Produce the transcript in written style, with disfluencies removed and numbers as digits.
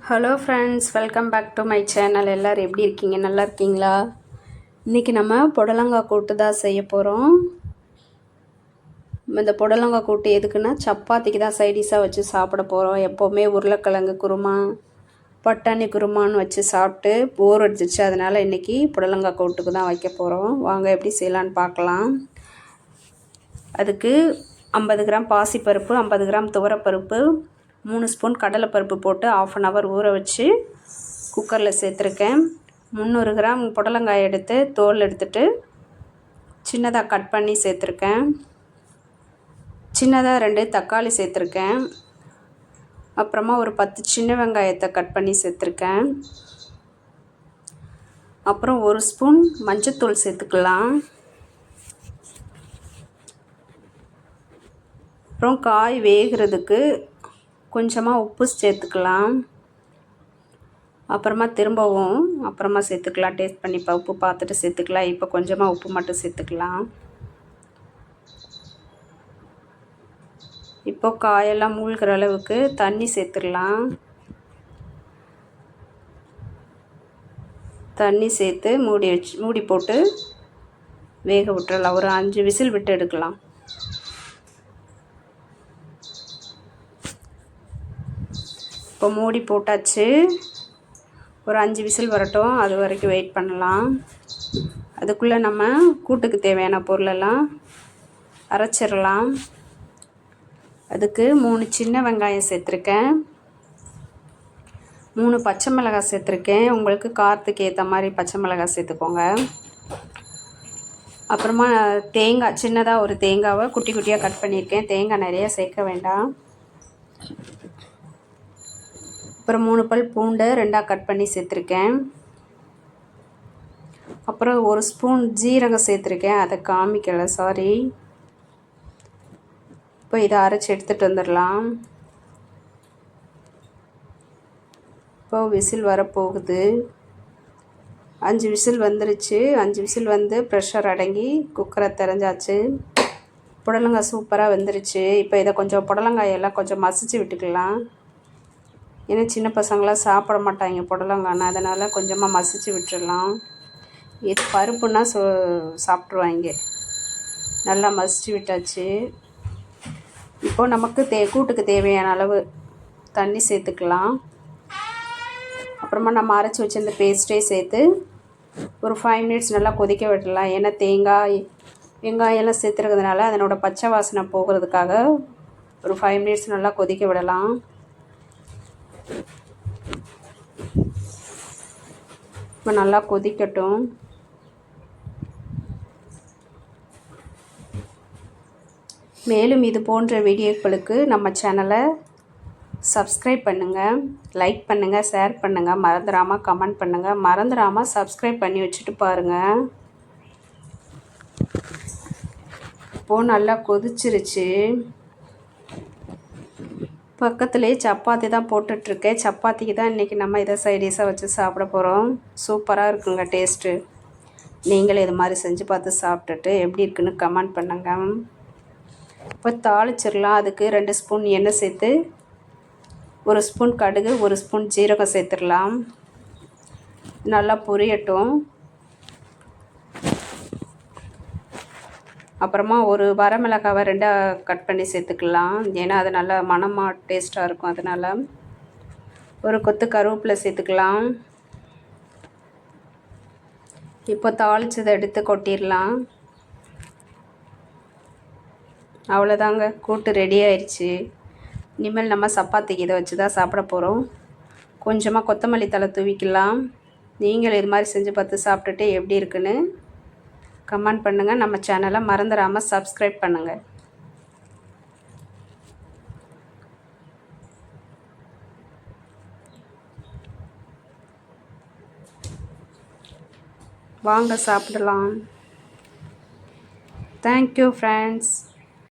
Hello friends, welcome back to my channel. எல்லோரும் எப்படி இருக்கீங்க? நல்லா இருக்கீங்களா? இன்றைக்கி நம்ம புடலங்காய் கூட்டு தான் செய்ய போகிறோம். இந்த புடலங்காய் கூட்டு எதுக்குன்னா சப்பாத்திக்கு தான் சைடிஷாக வச்சு சாப்பிட போகிறோம். எப்போவுமே உருளைக்கிழங்கு குருமா, பட்டாணி குருமான்னு வச்சு சாப்பிட்டு போர் அடிச்சிச்சு. அதனால் இன்றைக்கி புடலங்காய் கூட்டுக்கு தான் வைக்க போகிறோம். வாங்க எப்படி செய்யலான்னு பார்க்கலாம். அதுக்கு 50 கிராம் பாசிப்பருப்பு, 50 கிராம் துவரப்பருப்பு, 3 ஸ்பூன் கடலைப்பருப்பு போட்டு 1/2 hour ஊற வச்சு குக்கரில் சேர்த்துருக்கேன். 300 கிராம் புடலங்காய் எடுத்து தோல் எடுத்துட்டு சின்னதாக கட் பண்ணி சேர்த்துருக்கேன். சின்னதாக 2 தக்காளி சேர்த்துருக்கேன். அப்புறமா ஒரு 10 சின்ன வெங்காயத்தை கட் பண்ணி சேர்த்துருக்கேன். அப்புறம் 1 ஸ்பூன் மஞ்சத்தூள் சேர்த்துக்கலாம். அப்புறம் காய் வேகிறதுக்கு கொஞ்சமாக உப்பு சேர்த்துக்கலாம். அப்புறமா திரும்பவும் சேர்த்துக்கலாம். டேஸ்ட் பண்ணி உப்பு பார்த்துட்டு சேர்த்துக்கலாம். இப்போ கொஞ்சமாக உப்பு மட்டும் சேர்த்துக்கலாம். இப்போ காயெல்லாம் மூழ்கிற அளவுக்கு தண்ணி சேர்த்துடலாம். தண்ணி சேர்த்து மூடி போட்டு வேக விட்டுறலாம். ஒரு 5 விசில் விட்டு எடுக்கலாம். இப்போ மூடி போட்டாச்சு. ஒரு 5 விசில் வரட்டும், அது வரைக்கும் வெயிட் பண்ணலாம். அதுக்குள்ளே நம்ம கூட்டுக்கு தேவையான பொருளெல்லாம் அரைச்சிடலாம். அதுக்கு 3 சின்ன வெங்காயம் சேர்த்துருக்கேன், 3 பச்சை மிளகாய் சேர்த்துருக்கேன். உங்களுக்கு காரத்துக்கு ஏற்ற மாதிரி பச்சை மிளகாய் சேர்த்துக்கோங்க. அப்புறமா தேங்காய், சின்னதாக ஒரு தேங்காவை குட்டி குட்டியாக கட் பண்ணியிருக்கேன். தேங்காய் நிறைய சேர்க்க வேண்டாம். அப்புறம் 3 பல் பூண்டை 2ஆக கட் பண்ணி சேர்த்துருக்கேன். அப்புறம் 1 ஸ்பூன் ஜீரகம் சேர்த்துருக்கேன், அதை காமிக்கலை, சாரி. இப்போ இதை அரைச்சி எடுத்துகிட்டு வந்துடலாம். இப்போ விசில் வரப்போகுது. 5 விசில் வந்துருச்சு. 5 விசில் வந்து ப்ரெஷர் அடங்கி குக்கரை திறந்தாச்சு. புடலங்காய் சூப்பராக வெந்துருச்சு. இப்போ இதை கொஞ்சம் புடலங்காயெல்லாம் கொஞ்சம் மசிச்சு விட்டுக்கலாம். ஏன்னா சின்ன பசங்களாம் சாப்பிட மாட்டாங்க புடலங்காய், அதனால் கொஞ்சமாக மசிச்சு விட்டுடலாம். இது பருப்புன்னா சாப்பிட்ருவாங்க. நல்லா மசிச்சு விட்டாச்சு. இப்போது நமக்கு கூட்டுக்கு தேவையான அளவு தண்ணி சேர்த்துக்கலாம். அப்புறமா நம்ம அரைச்சி வச்சு இந்த பேஸ்ட்டே சேர்த்து ஒரு 5 minutes நல்லா கொதிக்க விடலாம். ஏன்னா தேங்காய் வெங்காயம்லாம் சேர்த்துருக்கிறதுனால அதனோட பச்சை வாசனை போகிறதுக்காக ஒரு 5 minutes நல்லா கொதிக்க விடலாம். இப்போ நல்லா கொதிக்கட்டும். மேலும் இது போன்ற வீடியோக்களுக்கு நம்ம சேனலை சப்ஸ்கிரைப் பண்ணுங்கள், லைக் பண்ணுங்கள், ஷேர் பண்ணுங்கள், மறந்துடாமல் கமெண்ட் பண்ணுங்கள். மறந்துடாமல் சப்ஸ்கிரைப் பண்ணி வச்சுட்டு பாருங்கள். இப்போது நல்லா கொதிச்சிருச்சு. பக்கத்துலேயே சப்பாத்தி தான் போட்டுட்ருக்கேன். சப்பாத்திக்கு தான் இன்றைக்கி நம்ம இதை சைடிஷாக வச்சு சாப்பிட போகிறோம். சூப்பராக இருக்குங்க டேஸ்ட்டு. நீங்களே இது மாதிரி செஞ்சு பார்த்து சாப்பிட்டுட்டு எப்படி இருக்குன்னு கமெண்ட் பண்ணுங்கள். இப்போ தாளிச்சிடலாம். அதுக்கு 2 ஸ்பூன் எண்ணெய் சேர்த்து 1 ஸ்பூன் கடுகு, 1 ஸ்பூன் ஜீரகம் சேர்த்துடலாம். நல்லா பொரியட்டும். அப்புறமா ஒரு வரமிளகாவை 2ஆக கட் பண்ணி சேர்த்துக்கலாம். ஏன்னா அது நல்லா மணமாக டேஸ்ட்டாக இருக்கும். அதனால் ஒரு கொத்து கருவேப்பிலை சேர்த்துக்கலாம். இப்போ தாளிச்சதை எடுத்து கொட்டிடலாம். அவ்வளோதாங்க, கூட்டு ரெடி ஆயிடுச்சு. இனிமேல் நம்ம சப்பாத்திக்கு இதை வச்சு தான் சாப்பிட போகிறோம். கொஞ்சமாக கொத்தமல்லி தழை தூவிக்கலாம். நீங்கள் இது மாதிரி செஞ்சு பார்த்து சாப்பிட்டுட்டு எப்படி இருக்குன்னு கமெண்ட் பண்ணுங்கள். நம்ம சேனலை மறந்துடாமல் சப்ஸ்கிரைப் பண்ணுங்கள். வாங்க சாப்பிடலாம். Thank you friends.